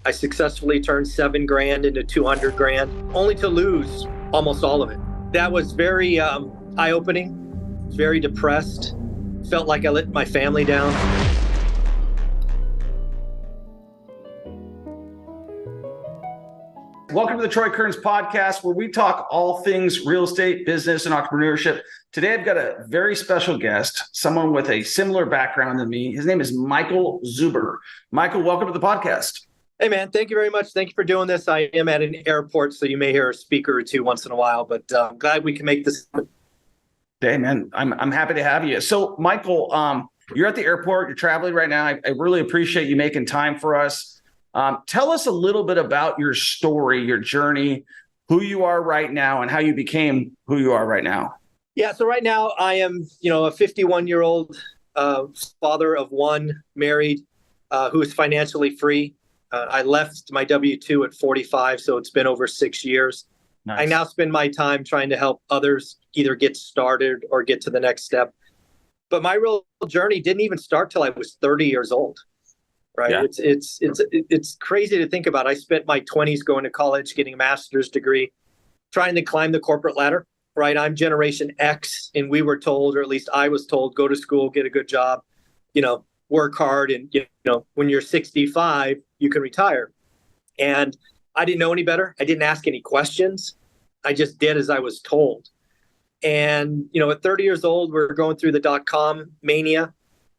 I successfully turned 7 grand into 200 grand, only to lose almost all of it. That was very eye-opening, very depressed, felt like I let my family down. Welcome to the Troy Kearns podcast, where we talk all things real estate, business, and entrepreneurship. Today, I've got a very special guest, someone with a similar background than me. His name is Michael Zuber. Michael, welcome to the podcast. Hey, man, thank you very much. Thank you for doing this. I am at an airport, so you may hear a speaker or two once in a while, but I'm glad we can make this. Hey, man, I'm happy to have you. So, Michael, you're at the airport. You're traveling right now. I really appreciate you making time for us. Tell us a little bit about your story, your journey, who you are right now, and how you became who you are right now. Yeah, so right now I am, a 51-year-old father of one, married, who is financially free. I left my W-2 at 45, so it's been over 6 years. Nice. I now spend my time trying to help others either get started or get to the next step. But my real journey didn't even start till I was 30 years old. Right. Yeah. It's crazy to think about. I spent my 20s going to college, getting a master's degree, trying to climb the corporate ladder. Right. I'm Generation X, and we were told, or at least I was told, go to school, get a good job, work hard. And, when you're 65, you can retire. And I didn't know any better. I didn't ask any questions. I just did as I was told. And, at 30 years old, we're going through the dot-com mania.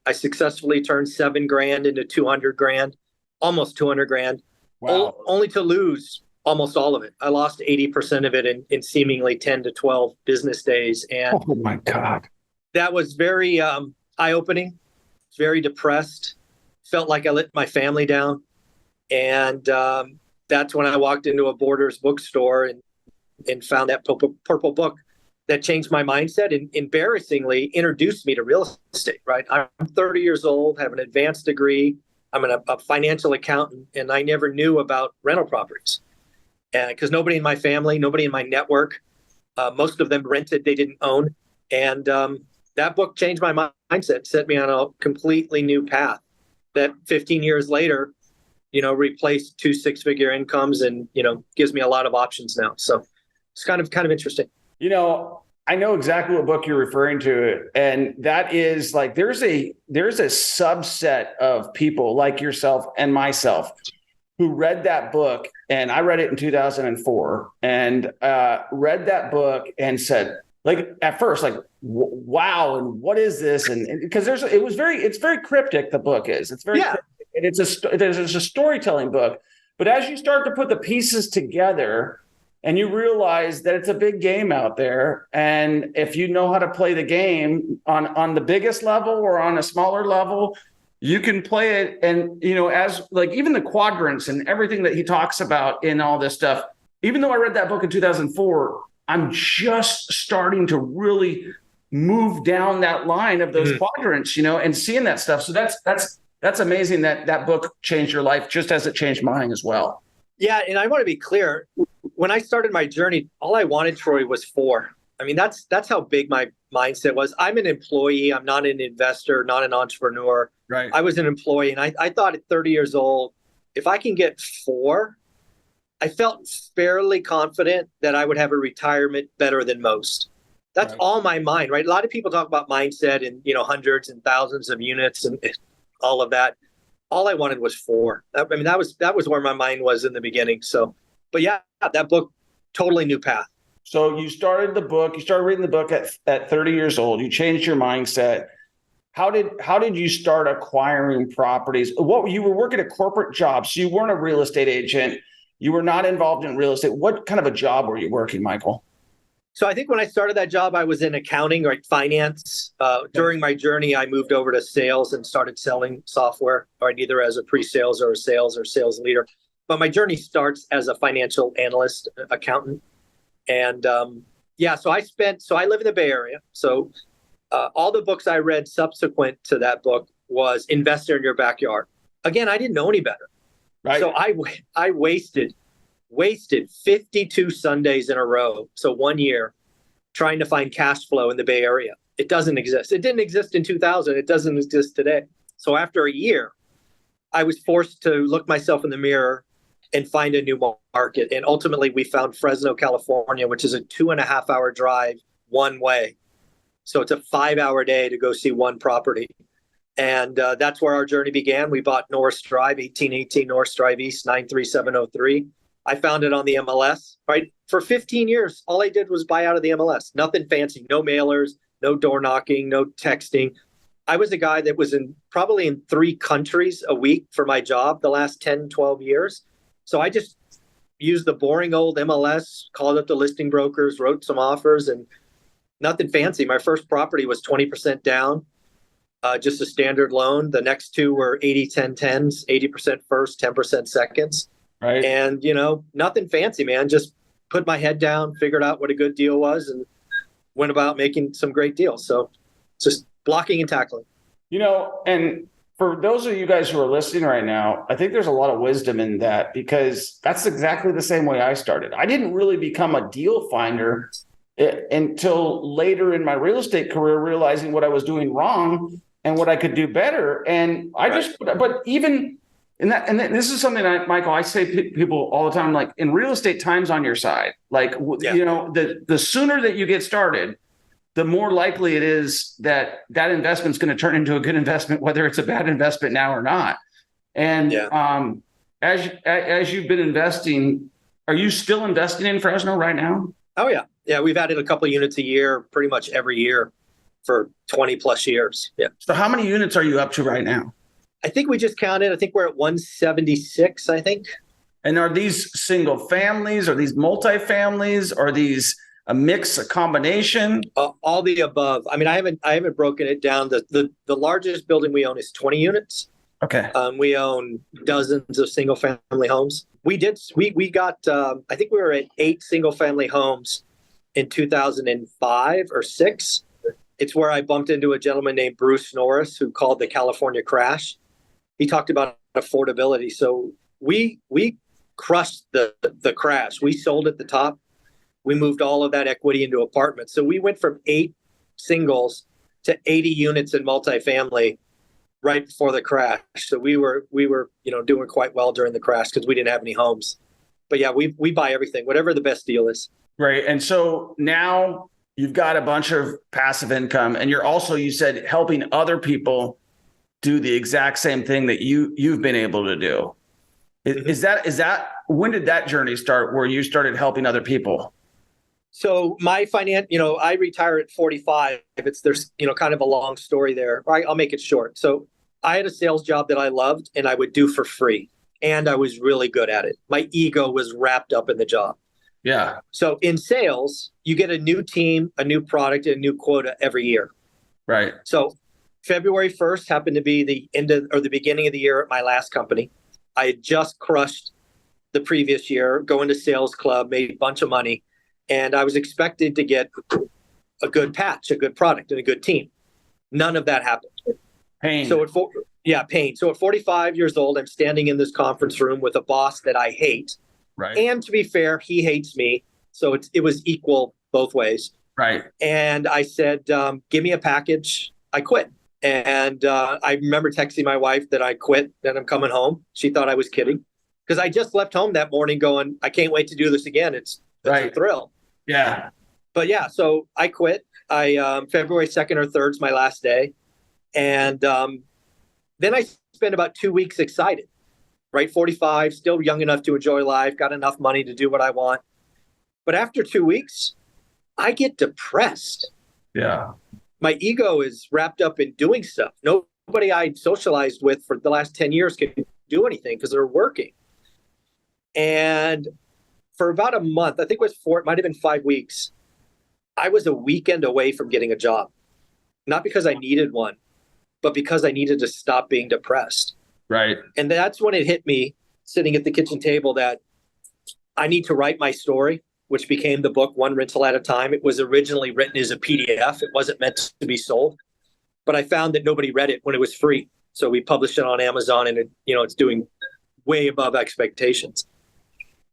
I successfully turned 7 grand into 200 grand, almost 200 grand, wow. Only to lose almost all of it. I lost 80% of it in seemingly 10 to 12 business days. And oh my God, that was very eye-opening, very depressed, felt like I let my family down. And that's when I walked into a Borders bookstore and found that purple book that changed my mindset and embarrassingly introduced me to real estate, right? I'm 30 years old, have an advanced degree. I'm a financial accountant, and I never knew about rental properties. Because nobody in my family, nobody in my network, most of them rented, they didn't own. And that book changed my mindset, set me on a completely new path that 15 years later, replaced 2 6-figure incomes and, gives me a lot of options now. So it's kind of interesting. I know exactly what book you're referring to. And that is like, there's a subset of people like yourself and myself who read that book. And I read it in 2004 and read that book and said, like, at first, like, wow. And what is this? And because it's very cryptic. The book is, it's very, cryptic, and it's a storytelling book. But as you start to put the pieces together, and you realize that it's a big game out there. And if you know how to play the game on the biggest level or on a smaller level, you can play it. And, as like even the quadrants and everything that he talks about in all this stuff, even though I read that book in 2004, I'm just starting to really move down that line of those quadrants, and seeing that stuff. So that's amazing that book changed your life just as it changed mine as well. Yeah. And I want to be clear. When I started my journey, all I wanted, Troy, was 4. I mean, that's how big my mindset was. I'm an employee. I'm not an investor, not an entrepreneur. Right. I was an employee. And I thought at 30 years old, if I can get 4, I felt fairly confident that I would have a retirement better than most. That's right. All my mind, right? A lot of people talk about mindset and, hundreds and thousands of units and all of that. All I wanted was 4. I mean, that was where my mind was in the beginning. So. But yeah, that book, totally new path. So you started reading the book at 30 years old. You changed your mindset. How did you start acquiring properties? You were working a corporate job, so you weren't a real estate agent. You were not involved in real estate. What kind of a job were you working, Michael? So I think when I started that job, I was in accounting, right, finance. During my journey, I moved over to sales and started selling software, right, either as a pre-sales or a sales leader. But my journey starts as a financial analyst, accountant. And so I live in the Bay Area. So all the books I read subsequent to that book was Investor in Your Backyard. Again, I didn't know any better. Right. So I wasted 52 Sundays in a row. So 1 year trying to find cash flow in the Bay Area. It doesn't exist. It didn't exist in 2000. It doesn't exist today. So after a year, I was forced to look myself in the mirror and find a new market. And ultimately, we found Fresno, California, which is a 2.5 hour drive one way. So it's a 5 hour day to go see one property. And that's where our journey began. We bought Norris Drive, 1818 Norris Drive East, 93703. I found it on the MLS, right? For 15 years, all I did was buy out of the MLS. Nothing fancy, no mailers, no door knocking, no texting. I was a guy that was probably in 3 countries a week for my job the last 10, 12 years. So I just used the boring old MLS, called up the listing brokers, wrote some offers, and nothing fancy. My first property was 20% down, just a standard loan. The next 2 were 80-10-10s, 80% first, 10% seconds. Right. And, nothing fancy, man. Just put my head down, figured out what a good deal was, and went about making some great deals. So just blocking and tackling. And for those of you guys who are listening right now, I think there's a lot of wisdom in that, because that's exactly the same way I started. I didn't really become a deal finder until later in my real estate career, realizing what I was doing wrong and what I could do better. And but even in that, and this is something Michael, I say to people all the time, like, in real estate, time's on your side. Like, the sooner that you get started, the more likely it is that investment's going to turn into a good investment, whether it's a bad investment now or not. And as you've been investing, are you still investing in Fresno right now? Oh, yeah. Yeah, we've added a couple of units a year, pretty much every year for 20 plus years. Yeah. So how many units are you up to right now? I think we just counted. I think we're at 176, I think. And are these single families? Are these multifamilies? Are these a mix, a combination? All the above. I mean, I haven't broken it down. The largest building we own is 20 units. Okay. We own dozens of single family homes. We got, I think we were at 8 single family homes in 2005 or 6. It's where I bumped into a gentleman named Bruce Norris, who called the California crash. He talked about affordability. So we crushed the crash. We sold at the top. We moved all of that equity into apartments. So we went from 8 singles to 80 units in multifamily right before the crash. So we were doing quite well during the crash because we didn't have any homes. But yeah, we buy everything, whatever the best deal is. Right. And so now you've got a bunch of passive income, and you're also, you said, helping other people do the exact same thing that you've been able to do. Is that when did that journey start, where you started helping other people? So my I retire at 45. There's kind of a long story there. I'll make it short. So I had a sales job that I loved and I would do for free, and I was really good at it. My ego was wrapped up in the job. Yeah. So in sales, you get a new team, a new product, and a new quota every year. Right. So February 1st happened to be the beginning of the year at my last company. I had just crushed the previous year, going to sales club, made a bunch of money, and I was expected to get a good patch, a good product, and a good team. None of that happened. Pain. Pain. So at 45 years old, I'm standing in this conference room with a boss that I hate. Right. And to be fair, he hates me. So it was equal both ways. Right. And I said, give me a package. I quit. And I remember texting my wife that I quit, that I'm coming home. She thought I was kidding, because I just left home that morning going, I can't wait to do this again. It's a thrill. Yeah. But yeah, so I quit. February 2nd or 3rd is my last day. And then I spent about 2 weeks excited, right? 45, still young enough to enjoy life, got enough money to do what I want. But after 2 weeks, I get depressed. Yeah. My ego is wrapped up in doing stuff. Nobody I socialized with for the last 10 years can do anything because they're working. And for about a month, I think it might have been 5 weeks, I was a weekend away from getting a job. Not because I needed one, but because I needed to stop being depressed. Right. And that's when it hit me, sitting at the kitchen table, that I need to write my story, which became the book One Rental at a Time. It was originally written as a PDF. It wasn't meant to be sold. But I found that nobody read it when it was free. So we published it on Amazon, and it's doing way above expectations.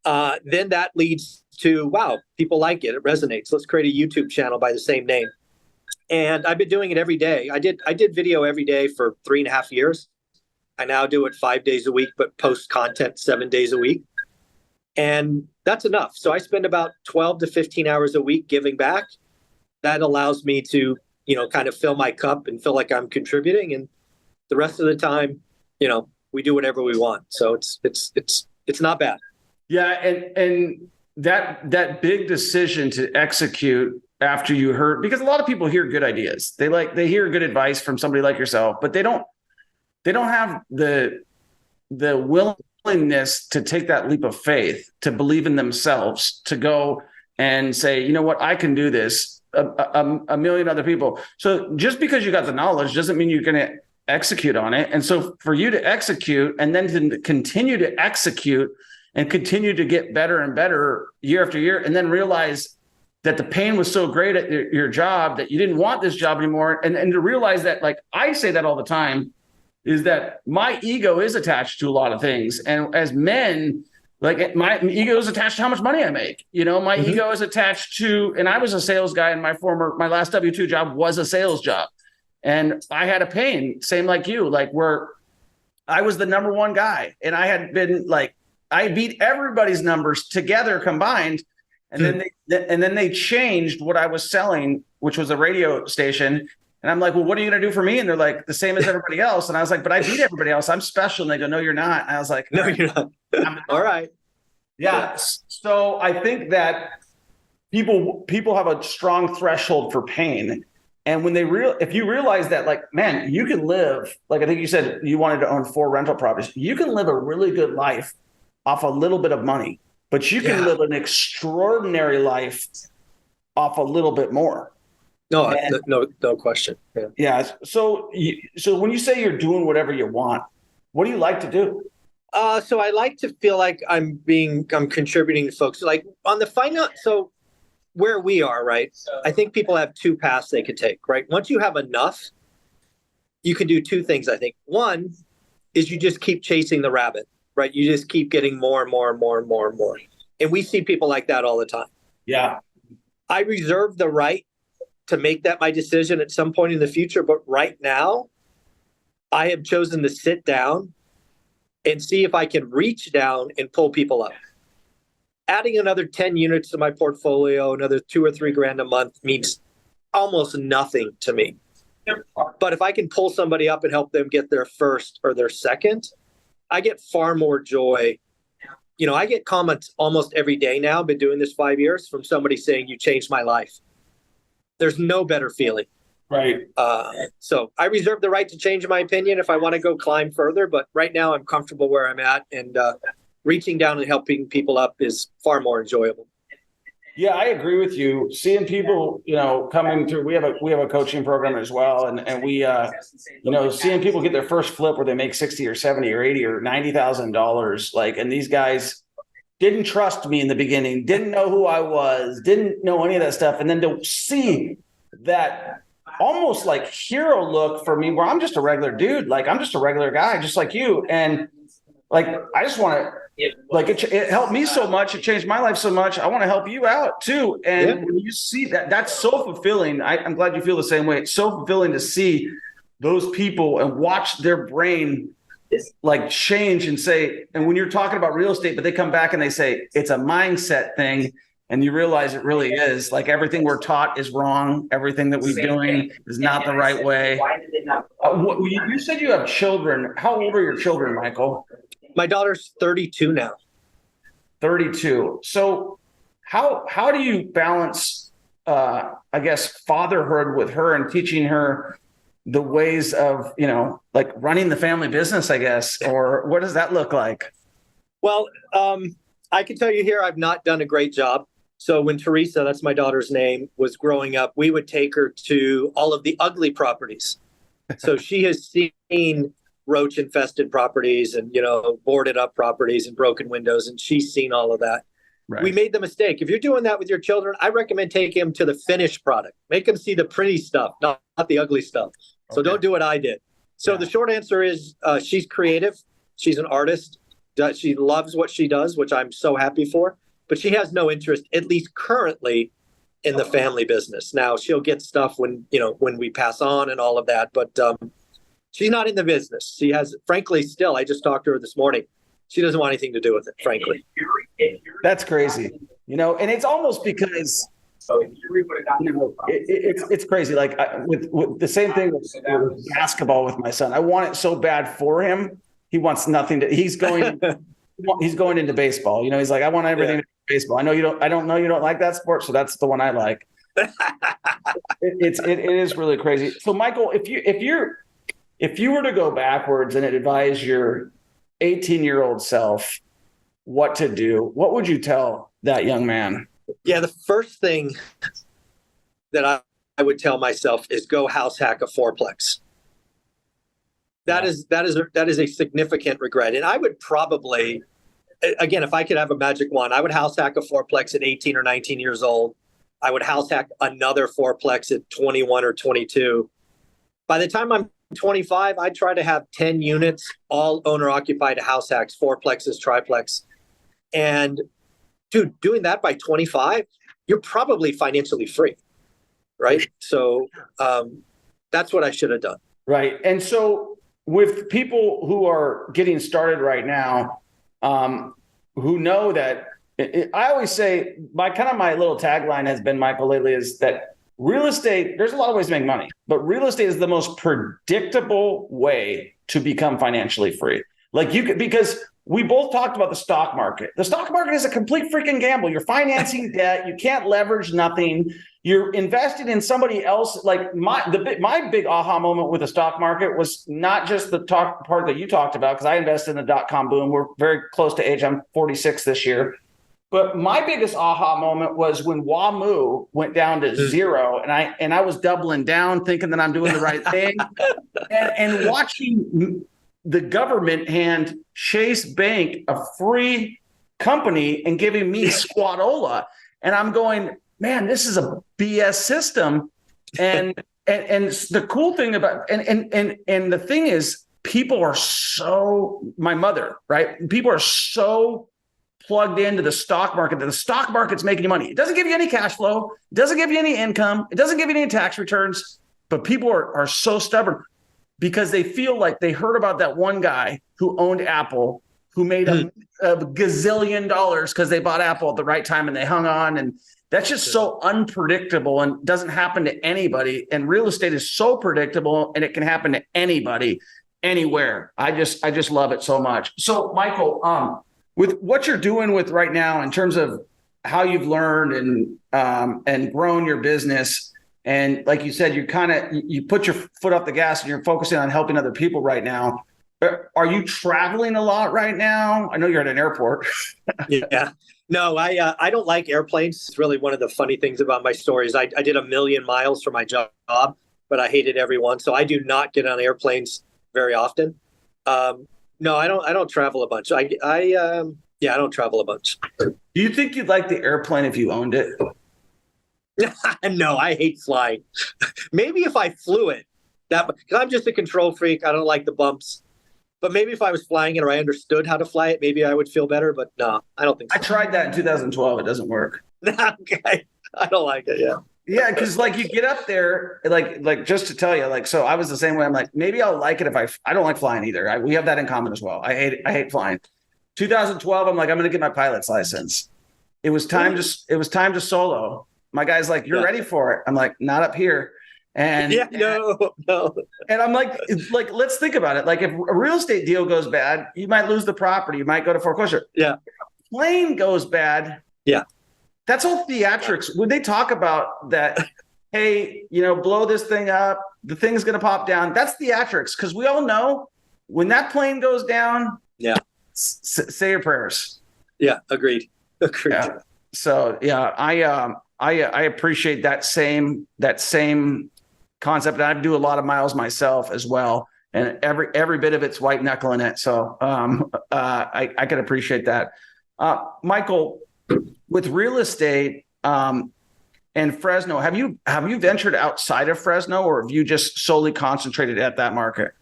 Then that leads to, wow, people like it. It resonates. Let's create a YouTube channel by the same name. And I've been doing it every day. I did video every day for 3.5 years. I now do it 5 days a week, but post content 7 days a week. And that's enough. So I spend about 12 to 15 hours a week giving back. That allows me to, kind of fill my cup and feel like I'm contributing. And the rest of the time, we do whatever we want. So it's not bad. Yeah. And that big decision to execute after you heard, because a lot of people hear good ideas. They hear good advice from somebody like yourself, but they don't have the willingness to take that leap of faith, to believe in themselves, to go and say, you know what, I can do this. A million other people. So just because you got the knowledge doesn't mean you're going to execute on it. And so for you to execute and then to continue to execute and continue to get better and better year after year, and then realize that the pain was so great at your job that you didn't want this job anymore. And to realize that, like I say that all the time, is that my ego is attached to a lot of things. And as men, like my ego is attached to how much money I make. My ego is attached to, and I was a sales guy, and my last W-2 job was a sales job. And I had a pain, same like you, like where I was the number one guy, and I had been like, I beat everybody's numbers together combined. And then they changed what I was selling, which was a radio station. And I'm like, well, what are you going to do for me? And they're like, the same as everybody else. And I was like, but I beat everybody else. I'm special. And they go, no, you're not. And I was like, no, you're not. All right. Yeah. So I think that people have a strong threshold for pain. And when if you realize that, like, man, you can live, like I think you said you wanted to own 4 rental properties. You can live a really good life off a little bit of money, but you can live an extraordinary life off a little bit more. No, no question. Yeah. So when you say you're doing whatever you want, what do you like to do? So I like to feel like I'm contributing to folks. Like on the finance, so where we are, right? I think people have 2 paths they could take, right? Once you have enough, you can do 2 things, I think. One is you just keep chasing the rabbit, right? You just keep getting more and more and more and more and more. And we see people like that all the time. Yeah. I reserve the right to make that my decision at some point in the future. But right now, I have chosen to sit down and see if I can reach down and pull people up. Adding another 10 units to my portfolio, another 2 or 3 grand a month means almost nothing to me. But if I can pull somebody up and help them get their first or their second, I get far more joy. I get comments almost every day now. I've been doing this 5 years from somebody saying, you changed my life. There's no better feeling. Right. So I reserve the right to change my opinion if I want to go climb further. But right now I'm comfortable where I'm at, and reaching down and helping people up is far more enjoyable. Yeah, I agree with you. Seeing people, coming through, we have a coaching program as well. And we, seeing people get their first flip where they make 60 or 70 or 80 or $90,000, like, and these guys didn't trust me in the beginning, didn't know who I was, didn't know any of that stuff. And then to see that almost like hero look for me, where I'm just a regular dude, like I'm just a regular guy, just like you. And like, I just want to, like, it helped me so much. It changed my life so much. I want to help you out too. And when you see that, that's so fulfilling. I'm glad you feel the same way. It's so fulfilling to see those people and watch their brain like change and say, and when you're talking about real estate, but they come back and they say, it's a mindset thing. And you realize it really is, like, everything we're taught is wrong. Everything that we're doing is not the right way. You said you have children. How old are your children, Michael? My daughter's 32 now. 32. So how do you balance, I guess, fatherhood with her and teaching her the ways of, like running the family business, I guess, or what does that look like? Well, I can tell you here, I've not done a great job. So when Teresa, that's my daughter's name, was growing up, we would take her to all of the ugly properties. So she has seen roach infested properties and, boarded up properties and broken windows. And she's seen all of that. Right. We made the mistake. If you're doing that with your children, I recommend taking them to the finished product. Make them see the pretty stuff, not the ugly stuff. So don't do what I did. So the short answer is she's creative. She's an artist. She loves what she does, which I'm so happy for. But she has no interest, at least currently, in the family business. Now, she'll get stuff when we pass on and all of that. But she's not in the business. She has, frankly, still, I just talked to her this morning. She doesn't want anything to do with it, frankly. That's crazy. And it's almost because it's crazy. Like with the same thing with basketball with my son. I want it so bad for him. He wants nothing to. He's going into baseball. He's like, I want everything to be baseball. I don't know you don't like that sport, so that's the one I like. It is really crazy. So Michael, if you were to go backwards and advise your 18-year-old self what to do, what would you tell that young man? Yeah, the first thing that I would tell myself is go house hack a fourplex. That is a significant regret. And I would probably, again, if I could have a magic wand, I would house hack a fourplex at 18 or 19 years old. I would house hack another fourplex at 21 or 22. By the time I'm 25, I'd try to have 10 units, all owner-occupied house hacks, fourplexes, triplex. And dude, doing that by 25, you're probably financially free, right? So that's what I should have done. Right. And so with people who are getting started right now, who know that, I always say my little tagline has been, Michael, lately, is that real estate, there's a lot of ways to make money, but real estate is the most predictable way to become financially free. Because we both talked about the stock market. The stock market is a complete freaking gamble. You're financing debt. You can't leverage nothing. You're invested in somebody else. Like my big aha moment with the stock market was not just the part that you talked about, because I invested in the .com boom. We're very close to age. I'm 46 this year. But my biggest aha moment was when WAMU went down to zero, and I was doubling down, thinking that I'm doing the right thing, and watching the government hand Chase Bank a free company and giving me squatola, and I'm going, man, this is a BS system. And the cool thing about and the thing is, people are so, my mother, right? People are so plugged into the stock market that the stock market's making you money. It doesn't give you any cash flow. It doesn't give you any income. It doesn't give you any tax returns. But people are so stubborn because they feel like they heard about that one guy who owned Apple, who made a gazillion dollars because they bought Apple at the right time and they hung on. And that's just so unpredictable and doesn't happen to anybody. And real estate is so predictable and it can happen to anybody, anywhere. I just love it so much. So Michael, with what you're doing with right now in terms of how you've learned and grown your business, and like you said, you put your foot off the gas and you're focusing on helping other people right now. Are you traveling a lot right now? I know you're at an airport. Yeah. No, I don't like airplanes. It's really one of the funny things about my stories. I did 1 million miles for my job, but I hated every one. So I do not get on airplanes very often. No, I don't travel a bunch. I don't travel a bunch. Do you think you'd like the airplane if you owned it? No, I hate flying. Maybe if I flew it, because I'm just a control freak. I don't like the bumps. But maybe if I was flying it or I understood how to fly it, maybe I would feel better. But no, I don't think so. I tried that in 2012. It doesn't work. Okay. I don't like it. Yeah. Yeah, because you get up there, like just to tell you, so I was the same way. I'm like, maybe I'll like it if I don't like flying either. We have that in common as well. I hate flying. 2012, I'm like, I'm going to get my pilot's license. It was time to solo. My guy's like, you're ready for it. I'm like, not up here. And no. And I'm like, let's think about it. Like if a real estate deal goes bad, you might lose the property. You might go to foreclosure. Yeah. If a plane goes bad. Yeah. That's all theatrics. When they talk about that, hey, blow this thing up, the thing's going to pop down. That's theatrics, because we all know when that plane goes down. Yeah. Say your prayers. Yeah. Agreed. Yeah. So yeah, I appreciate that same concept. And I do a lot of miles myself as well, and every bit of it's white knuckling it. So I can appreciate that. Michael, with real estate and Fresno, have you ventured outside of Fresno, or have you just solely concentrated at that market?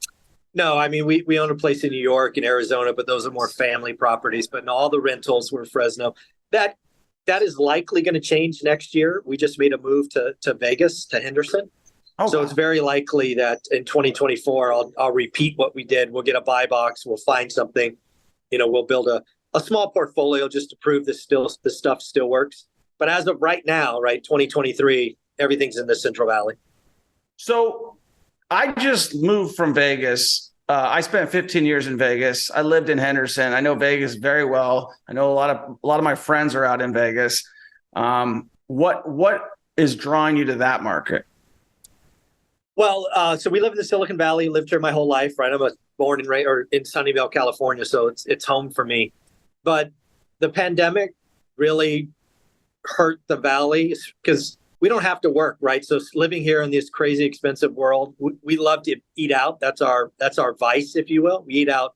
No, I mean, we own a place in New York and Arizona, but those are more family properties. But no, all the rentals were Fresno. That is likely going to change next year. We just made a move to Vegas, to Henderson. Oh, so it's very likely that in 2024, I'll repeat what we did. We'll get a buy box. We'll find something. we'll build a small portfolio just to prove this stuff still works. But as of right now, right, 2023, everything's in the Central Valley. So I just moved from Vegas. I spent 15 years in Vegas. I lived in Henderson. I know Vegas very well. I know a lot of my friends are out in Vegas. What is drawing you to that market? Well, so we live in the Silicon Valley, lived here my whole life, right? I'm born and raised in Sunnyvale, California, so it's home for me. But the pandemic really hurt the valley because we don't have to work, right? So living here in this crazy expensive world, we love to eat out. That's our vice, if you will. We eat out,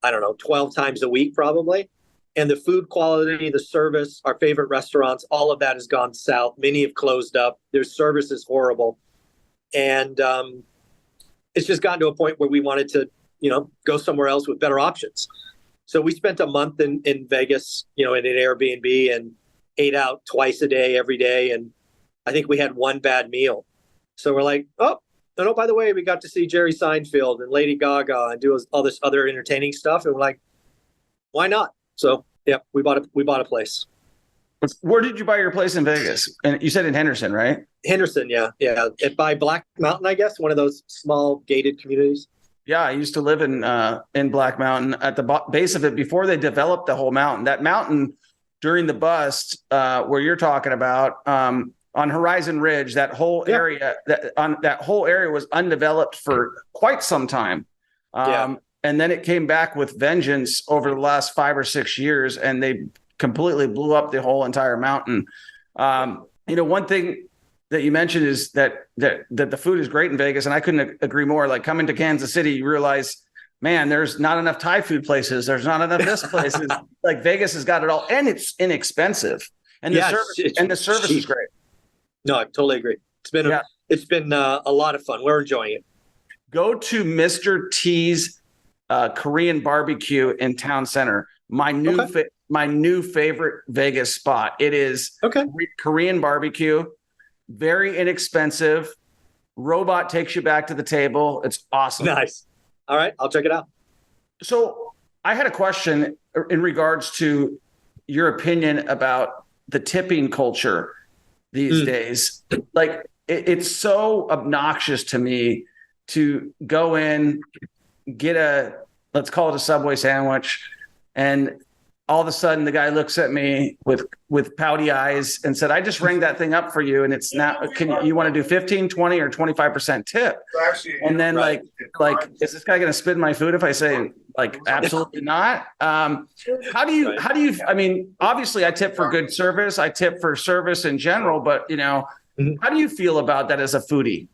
I don't know, 12 times a week probably. And the food quality, the service, our favorite restaurants, all of that has gone south. Many have closed up. Their service is horrible. And it's just gotten to a point where we wanted to, go somewhere else with better options. So we spent a month in Vegas, in an Airbnb and ate out twice a day, every day. And I think we had one bad meal. So we're like, oh, no, by the way, we got to see Jerry Seinfeld and Lady Gaga and do all this other entertaining stuff. And we're like, why not? So, yeah, we bought a place. Where did you buy your place in Vegas? And you said in Henderson, right? Henderson, yeah. By Black Mountain, I guess, one of those small gated communities. Yeah, I used to live in Black Mountain at the base of it before they developed the whole mountain. That mountain during the bust, where you're talking about, on Horizon Ridge, that whole area, that whole area was undeveloped for quite some time. And then it came back with vengeance over the last 5 or 6 years, and they completely blew up the whole entire mountain. One thing that you mentioned is that the food is great in Vegas, and I couldn't agree more. Like coming to Kansas City, you realize, man, there's not enough Thai food places. There's not enough this places. Like Vegas has got it all, and it's inexpensive, and the service is great. No, I totally agree. It's been a lot of fun. We're enjoying it. Go to Mr. T's Korean barbecue in Town Center. My new favorite Vegas spot. It is Korean barbecue, very inexpensive. Robot takes you back to the table. It's awesome. Nice. All right, I'll check it out. So I had a question in regards to your opinion about the tipping culture these days. Like it's so obnoxious to me to go in, get let's call it a Subway sandwich, and all of a sudden the guy looks at me with pouty eyes and said, I just rang that thing up for you. And it's now, you want to do 15, 20 or 25% tip? And then like, is this guy going to spit in my food if I say like, absolutely not? How do you, I mean, obviously I tip for good service. I tip for service in general, but how do you feel about that as a foodie?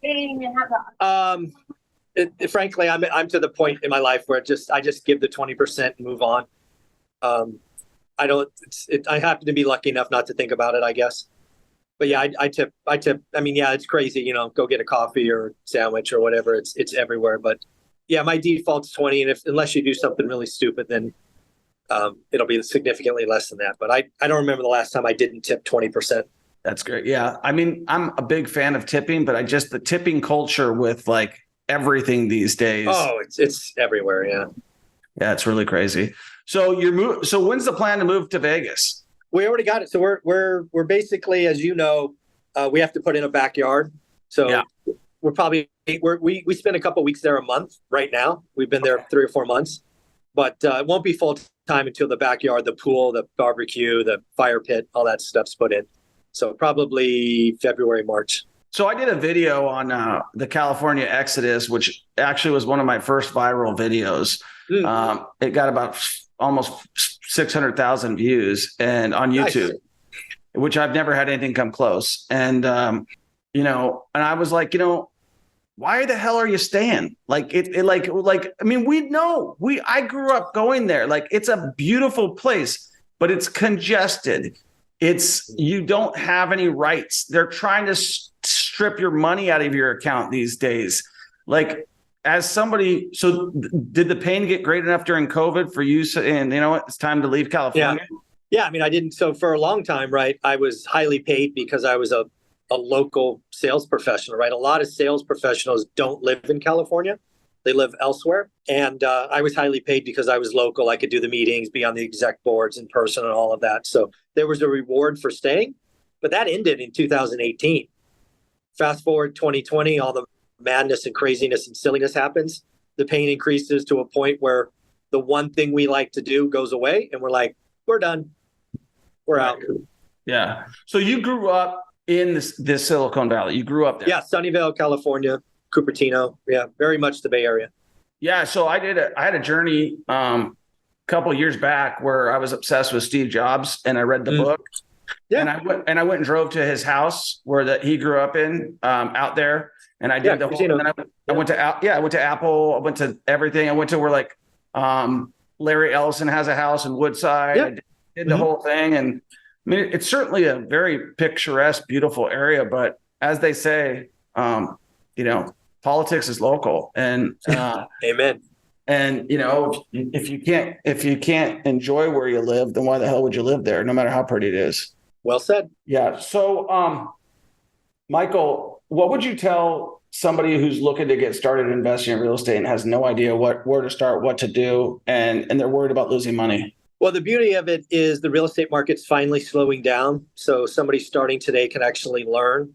Frankly, I'm to the point in my life where I just give the 20% and move on. I happen to be lucky enough not to think about it, I guess. But yeah, I tip. I mean, yeah, it's crazy, go get a coffee or sandwich or whatever. It's everywhere. But yeah, my default's 20. And unless you do something really stupid, then it'll be significantly less than that. But I don't remember the last time I didn't tip 20%. That's great. Yeah. I mean, I'm a big fan of tipping, but the tipping culture with like everything these days. Oh, it's everywhere. Yeah. Yeah, it's really crazy. So So when's the plan to move to Vegas? We already got it. So we're basically, as you know, we have to put in a backyard. So yeah. We spend a couple of weeks there a month right now. We've been there 3 or 4 months, but it won't be full time until the backyard, the pool, the barbecue, the fire pit, all that stuff's put in. So probably February, March. So I did a video on the California Exodus, which actually was one of my first viral videos. It got about almost 600,000 views and on YouTube, which I've never had anything come close. And, and I was like, why the hell are you staying? Like I mean, I grew up going there. Like it's a beautiful place, but it's congested. You don't have any rights. They're trying to strip your money out of your account these days. Like as somebody, so did the pain get great enough during COVID for you? And it's time to leave California. Yeah. I mean, I didn't. So for a long time, right, I was highly paid because I was a local sales professional, right? A lot of sales professionals don't live in California. They live elsewhere. And I was highly paid because I was local. I could do the meetings, be on the exec boards in person and all of that. So there was a reward for staying, but that ended in 2018. Fast forward 2020, all the madness and craziness and silliness happens. The pain increases to a point where the one thing we like to do goes away, and we're like, we're done. We're out. Yeah. So you grew up in this Silicon Valley. You grew up there. Yeah, Sunnyvale, California, Cupertino. Yeah, very much the Bay Area. Yeah. So I had a journey a couple of years back where I was obsessed with Steve Jobs, and I read the book. Yeah. And I went and drove to his house where he grew up in out there. And I did the whole, and then I went to Apple. I went to everything. I went to where Larry Ellison has a house in Woodside. Yeah. I did the whole thing. And I mean, it's certainly a very picturesque, beautiful area, but as they say, politics is local, and amen. And if you can't enjoy where you live, then why the hell would you live there, no matter how pretty it is? Well said. Yeah. So, Michael, what would you tell somebody who's looking to get started investing in real estate and has no idea where to start, what to do, and they're worried about losing money? Well, the beauty of it is the real estate market's finally slowing down. So somebody starting today can actually learn.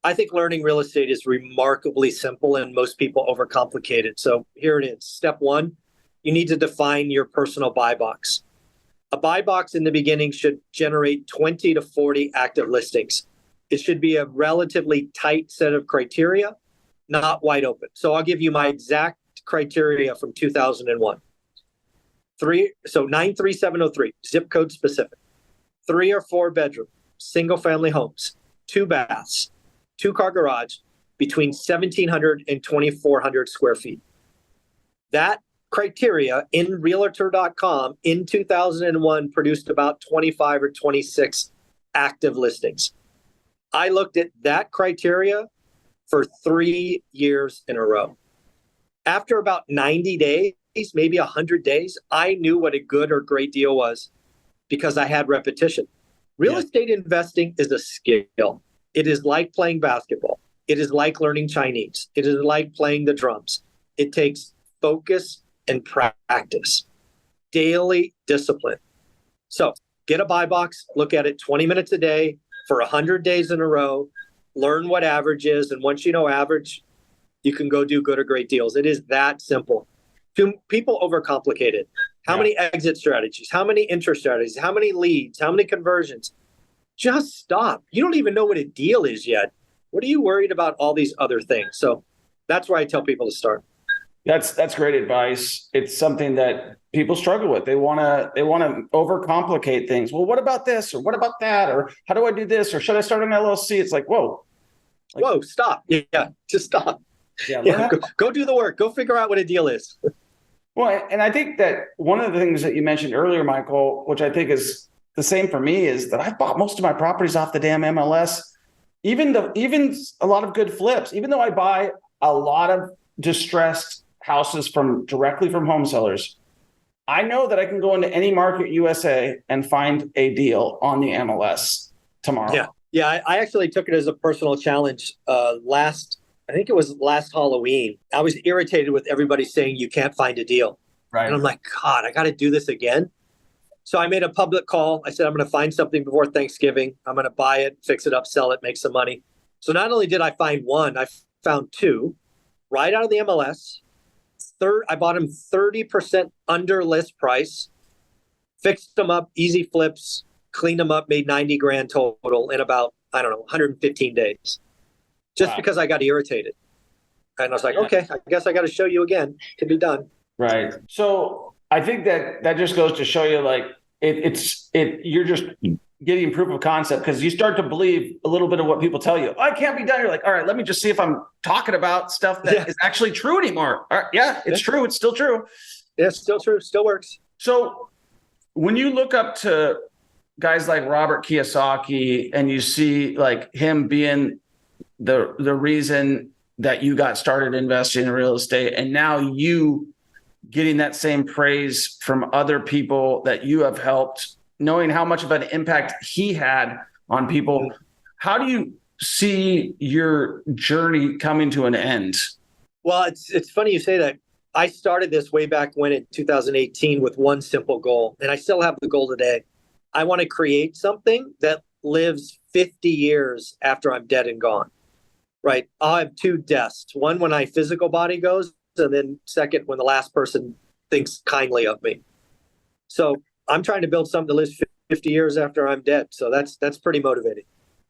I think learning real estate is remarkably simple, and most people overcomplicate it. So here it is. Step one, you need to define your personal buy box. A buy box in the beginning should generate 20 to 40 active listings. It should be a relatively tight set of criteria, not wide open. So I'll give you my exact criteria from 2001. 93703, zip code specific. 3 or 4 bedroom, single family homes, 2 baths, 2-car garage, between 1,700 and 2,400 square feet. That criteria in Realtor.com in 2001 produced about 25 or 26 active listings. I looked at that criteria for 3 years in a row. After about 90 days, maybe 100 days, I knew what a good or great deal was because I had repetition. Real estate investing is a skill. It is like playing basketball. It is like learning Chinese. It is like playing the drums. It takes focus and practice, daily discipline. So get a buy box, look at it 20 minutes a day for 100 days in a row, learn what average is. And once you know average, you can go do good or great deals. It is that simple. People overcomplicate it. How many exit strategies? How many interest strategies? How many leads? How many conversions? Just stop. You don't even know what a deal is yet. What are you worried about all these other things? So that's where I tell people to start. That's great advice. It's something that people struggle with. They want to overcomplicate things. Well, what about this? Or what about that? Or how do I do this? Or should I start an LLC? It's like, whoa. Whoa, stop. Yeah, just stop. Yeah, go do the work. Go figure out what a deal is. Well, and I think that one of the things that you mentioned earlier, Michael, which I think is the same for me, is that I've bought most of my properties off the damn MLS, even a lot of good flips, even though I buy a lot of distressed houses directly from home sellers. I know that I can go into any market USA and find a deal on the MLS tomorrow. Yeah. I actually took it as a personal challenge I think it was last Halloween. I was irritated with everybody saying you can't find a deal. Right. And I'm like, God, I got to do this again. So I made a public call. I said, I'm going to find something before Thanksgiving. I'm going to buy it, fix it up, sell it, make some money. So not only did I find one, I found 2 right out of the MLS. I bought them 30% under list price, fixed them up, easy flips, cleaned them up, made 90 grand total in about, 115 days. Just because I got irritated. And I was like, okay, I guess I got to show you again. It can be done. Right. So I think that just goes to show you, like, you're just getting proof of concept because you start to believe a little bit of what people tell you. Oh, it can't be done. You're like, all right, let me just see if I'm talking about stuff that is actually true anymore. All right, it's true. It's still true. Yeah, it's still true. Still works. So when you look up to guys like Robert Kiyosaki and you see like him being the reason that you got started investing in real estate, and now you getting that same praise from other people that you have helped, knowing how much of an impact he had on people, how do you see your journey coming to an end? Well, it's funny you say that. I started this way back when in 2018 with one simple goal, and I still have the goal today. I want to create something that lives 50 years after I'm dead and gone, right? I'll have two deaths. One when my physical body goes, and then second when the last person thinks kindly of me. So I'm trying to build something that lives 50 years after I'm dead. So that's pretty motivating.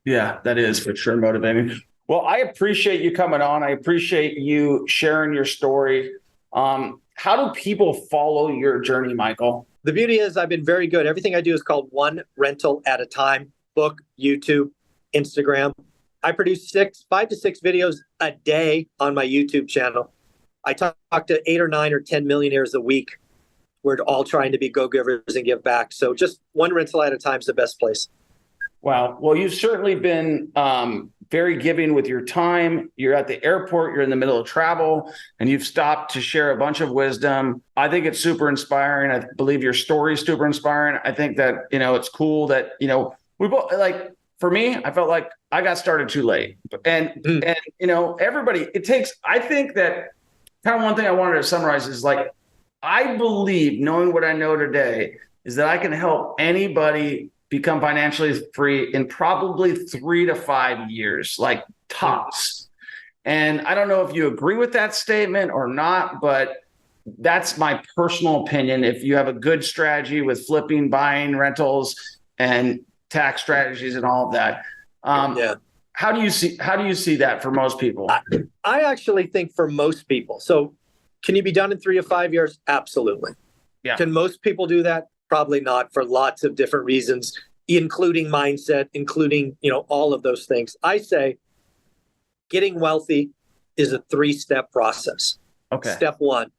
Yeah, that is for sure motivating. Well, I appreciate you coming on. I appreciate you sharing your story. How do people follow your journey, Michael? The beauty is I've been very good. Everything I do is called one rental at a time. Book, YouTube, Instagram. I produce 5 to 6 videos a day on my YouTube channel. I talk to 8 or 9 or 10 millionaires a week. We're all trying to be go-givers and give back. So just one rental at a time is the best place. Wow. Well, you've certainly been very giving with your time. You're at the airport, you're in the middle of travel, and you've stopped to share a bunch of wisdom. I think it's super inspiring. I believe your story is super inspiring. I think that, it's cool that, we both, like, for me, I felt like I got started too late. And everybody, I think that kind of one thing I wanted to summarize is like, I believe, knowing what I know today, is that I can help anybody become financially free in probably 3 to 5 years, like tops. And I don't know if you agree with that statement or not, but that's my personal opinion. If you have a good strategy with flipping, buying, rentals, and tax strategies and all of that, how do you see that for most people? I actually think for most people. So can you be done in 3 to 5 years? Absolutely. Yeah. Can most people do that? Probably not, for lots of different reasons, including mindset, including, all of those things. I say getting wealthy is a 3-step process. Okay. Step 1,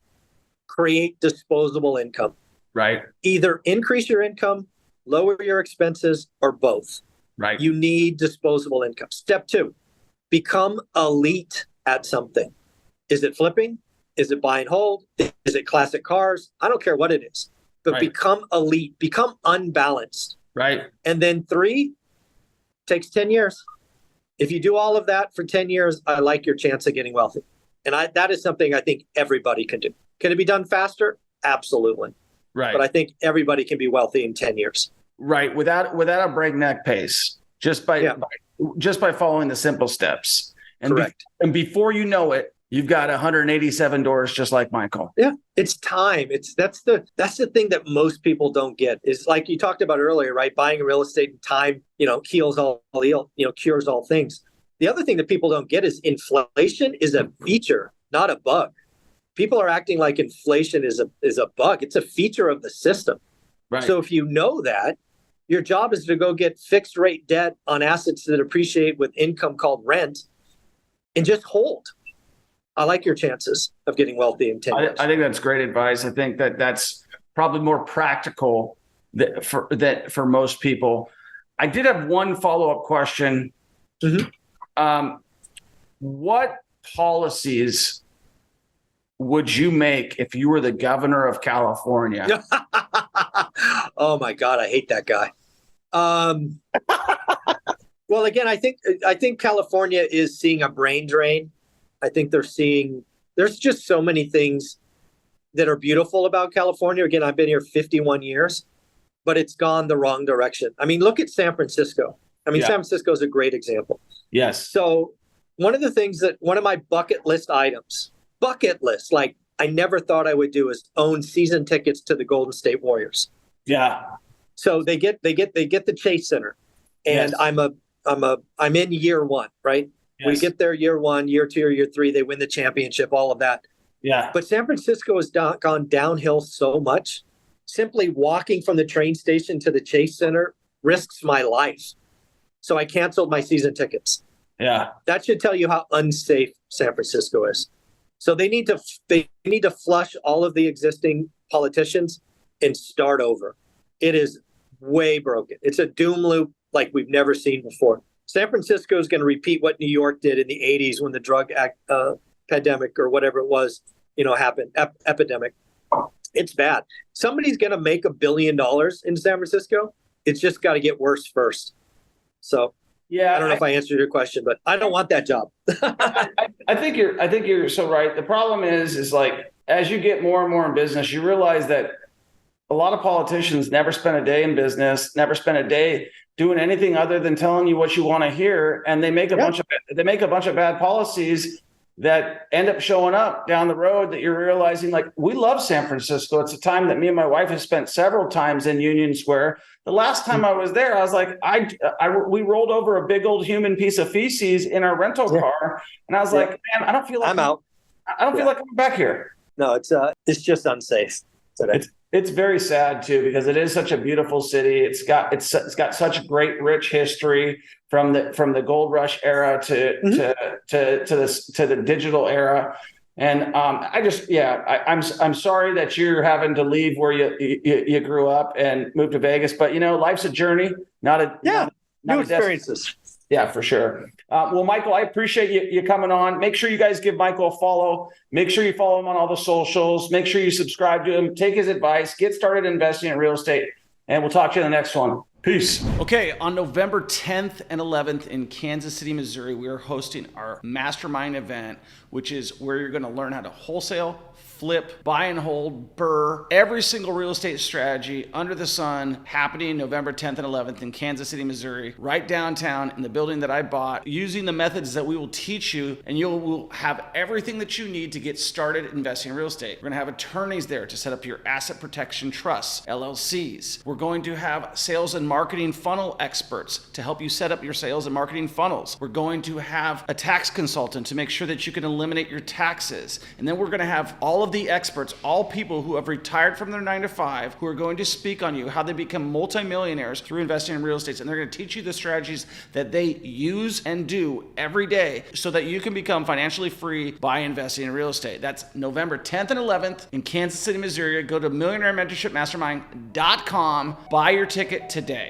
create disposable income. Right. Either increase your income, lower your expenses, or both. Right. You need disposable income. Step 2, become elite at something. Is it flipping? Is it buy and hold? Is it classic cars? I don't care what it is. But become elite, become unbalanced. Right. And then 3, takes 10 years. If you do all of that for 10 years, I like your chance of getting wealthy. And that is something I think everybody can do. Can it be done faster? Absolutely. Right. But I think everybody can be wealthy in 10 years. Right. Without a breakneck pace, just by following the simple steps. And correct. And before you know it, you've got 187 doors just like Michael. Yeah, it's time. That's the thing that most people don't get, is like you talked about earlier, right? Buying real estate in time, cures all things. The other thing that people don't get is inflation is a feature, not a bug. People are acting like inflation is a bug. It's a feature of the system. Right. So if you know that, your job is to go get fixed rate debt on assets that appreciate with income called rent and just hold. I like your chances of getting wealthy in 10 years. I think that's great advice. I think that's probably more practical for most people. I did have one follow-up question. Mm-hmm. What policies would you make if you were the governor of California? Oh my God, I hate that guy. Well, again, I think California is seeing a brain drain. I think there's just so many things that are beautiful about California. Again, I've been here 51 years, but it's gone the wrong direction. I mean, look at San Francisco. San Francisco is a great example. Yes. So one of my bucket list items, like I never thought I would do, is own season tickets to the Golden State Warriors. Yeah. So they get the Chase Center, and yes. I'm in year 1, right? Yes. We get there year 1, year 2, or year 3. They win the championship, all of that. Yeah. But San Francisco has gone downhill so much. Simply walking from the train station to the Chase Center risks my life. So I canceled my season tickets. Yeah. That should tell you how unsafe San Francisco is. So they need to flush all of the existing politicians and start over. It is way broken. It's a doom loop like we've never seen before. San Francisco is going to repeat what New York did in the 80s when the drug pandemic or whatever it was, happened, epidemic. It's bad. Somebody's going to make $1 billion in San Francisco. It's just got to get worse first. So yeah, I don't know if I answered your question, but I don't want that job. I think you're so right. The problem is like as you get more and more in business, you realize that a lot of politicians never spend a day in business, never spend a day doing anything other than telling you what you want to hear, and they make a bunch of bad policies that end up showing up down the road that you're realizing, like, we love San Francisco. It's a time that me and my wife have spent several times in Union Square. The last time I was there, I was like, we rolled over a big old human piece of feces in our rental car, and I was like, man, I don't feel like I'm out. I don't feel like I'm back here. No, it's just unsafe today. It's very sad too, because it is such a beautiful city. It's got such great, rich history from the gold rush era to the digital era. And I'm sorry that you're having to leave where you grew up and move to Vegas. But life's a journey, not new experiences. Yeah, for sure. Well, Michael, I appreciate you coming on. Make sure you guys give Michael a follow. Make sure you follow him on all the socials. Make sure you subscribe to him. Take his advice. Get started investing in real estate. And we'll talk to you in the next one. Peace. Okay, on November 10th and 11th in Kansas City, Missouri, we are hosting our mastermind event, which is where you're going to learn how to wholesale, flip, buy and hold, BRRRR, every single real estate strategy under the sun, happening November 10th and 11th in Kansas City, Missouri, right downtown in the building that I bought, using the methods that we will teach you, and you will have everything that you need to get started investing in real estate. We're going to have attorneys there to set up your asset protection trusts, LLCs. We're going to have sales and marketing funnel experts to help you set up your sales and marketing funnels. We're going to have a tax consultant to make sure that you can eliminate your taxes. And then we're going to have all of the experts, all people who have retired from their 9-to-5, who are going to speak on you, how they become multimillionaires through investing in real estate. And they're going to teach you the strategies that they use and do every day so that you can become financially free by investing in real estate. That's November 10th and 11th in Kansas City, Missouri. Go to millionairementorshipmastermind.com. Buy your ticket today.